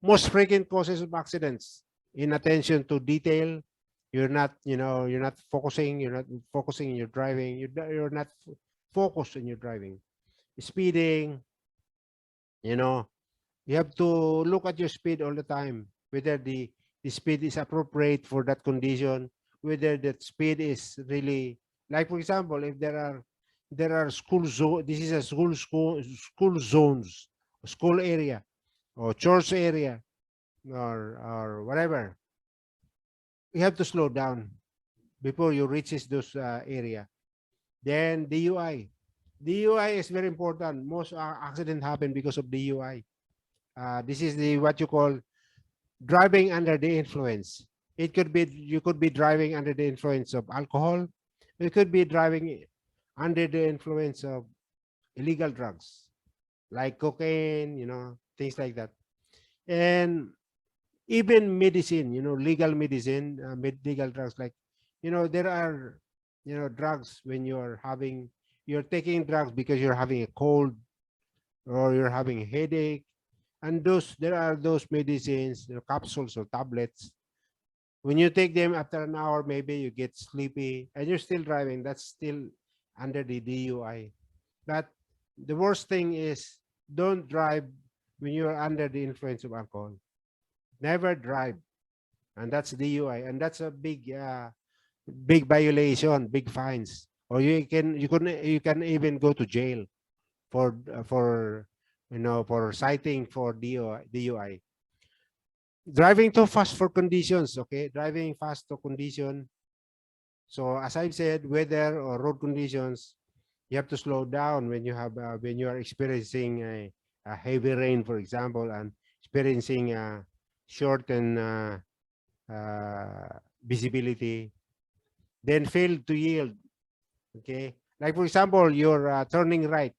Most frequent causes of accidents: inattention to detail. You're not, you're not focusing. You're not focusing in your driving. You're not focused in your driving. Speeding. You know, you have to look at your speed all the time, whether the speed is appropriate for that condition, whether that speed is really, like for example, if there are school zone, this is a school zones, school area, or church area, or whatever. You have to slow down before you reaches those area. Then DUI. DUI is very important. Most accident happen because of DUI. This is the what you call driving under the influence. It could be, you could be driving under the influence of alcohol. You could be driving under the influence of illegal drugs like cocaine, things like that. And even medicine, legal medicine, legal drugs, like, there are, drugs when you're taking drugs because you're having a cold or you're having a headache. And there are those medicines, capsules or tablets. When you take them after an hour, maybe you get sleepy and you're still driving. That's still under the DUI. But the worst thing is, don't drive when you're under the influence of alcohol. Never drive. And that's DUI. And that's a big violation, big fines. Or you can even go to jail for for citing for DUI. Driving too fast for conditions, okay? Driving fast to condition. So as I've said, weather or road conditions, you have to slow down when you are experiencing a heavy rain, for example, and experiencing short and visibility. Then fail to yield, okay? Like for example, you're turning right.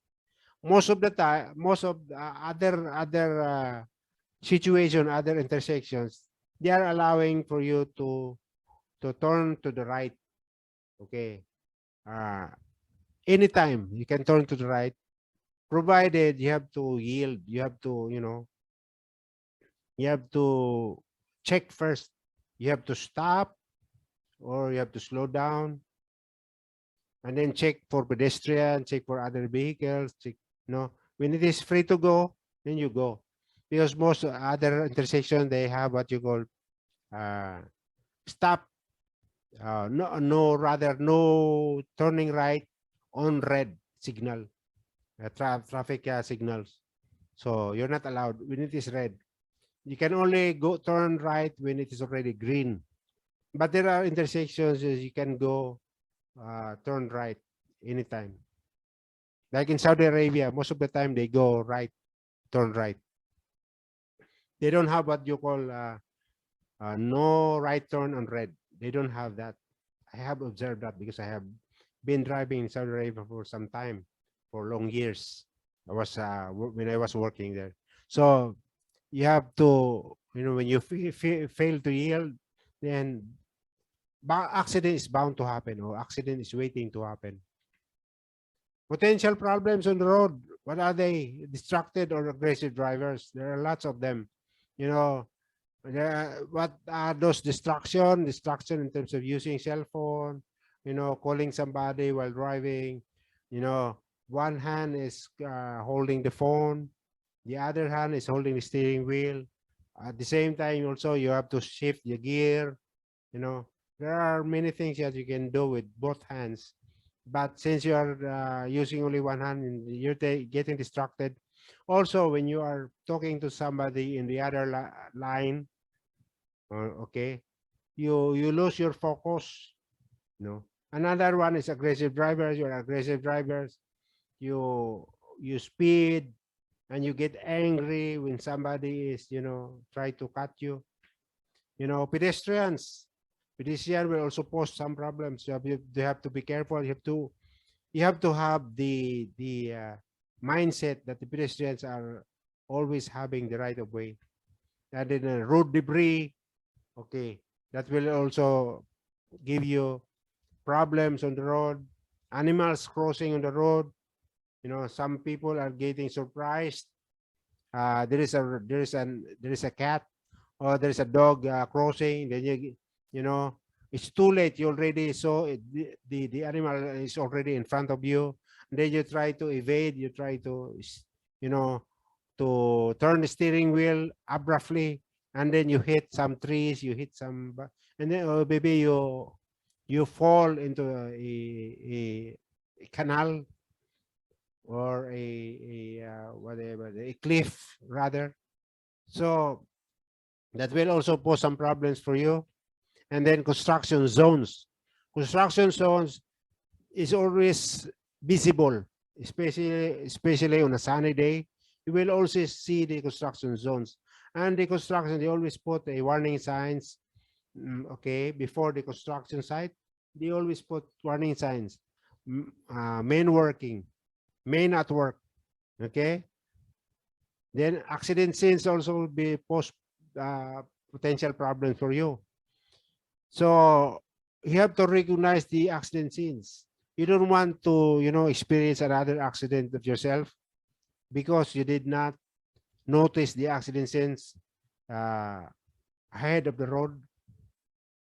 Most of the time, most of other situation, other intersections, they are allowing for you to turn to the right. Okay. Uh, Anytime you can turn to the right, provided you have to yield. You have to check first. You have to stop or you have to slow down and then check for pedestrian, check for other vehicles, check, when it is free to go, then you go. Because most other intersection, they have what you call uh, stop, no turning right on red signal, traffic signals. So you're not allowed when it is red. You can only go turn right when it is already green. But there are intersections you can go turn right anytime. Like in Saudi Arabia, most of the time they go right, turn right. They don't have what you call no right turn on red. They don't have that. I have observed that because I have been driving in Saudi Arabia for some time, for long years. When I was working there. So you have to, when you fail to yield, then accident is bound to happen, or accident is waiting to happen. Potential problems on the road. What are they? Distracted or aggressive drivers. There are lots of them. You know, what are those distraction? Distraction in terms of using cell phone, calling somebody while driving. One hand is holding the phone, the other hand is holding the steering wheel. At the same time, also you have to shift the gear. There are many things that you can do with both hands. But since you are using only one hand, and you're getting distracted. Also, when you are talking to somebody in the other line, okay, you lose your focus. Another one is aggressive drivers. You're aggressive drivers. You speed and you get angry when somebody is try to cut you. Pedestrian will also pose some problems. You have to be careful. You have to have the mindset that the pedestrians are always having the right of way. And then road debris, okay, that will also give you problems on the road. Animals crossing on the road. Some people are getting surprised there is a cat or there is a dog crossing, then you know it's too late. You already saw it, the animal is already in front of you. And then you try to evade. You try to you know to turn the steering wheel abruptly, and then you hit some trees. You hit some, and then maybe you fall into a canal or whatever, a cliff rather. So that will also pose some problems for you. And then construction zones. Construction zones is always visible, especially on a sunny day. You will also see the construction zones. And the construction, they always put a warning signs, okay, before the construction site. They always put warning signs, main working, may not work, okay? Then accident scenes also will be post potential problem for you. So you have to recognize the accident scenes. You don't want to, experience another accident of yourself because you did not notice the accident scenes uh, ahead of the road.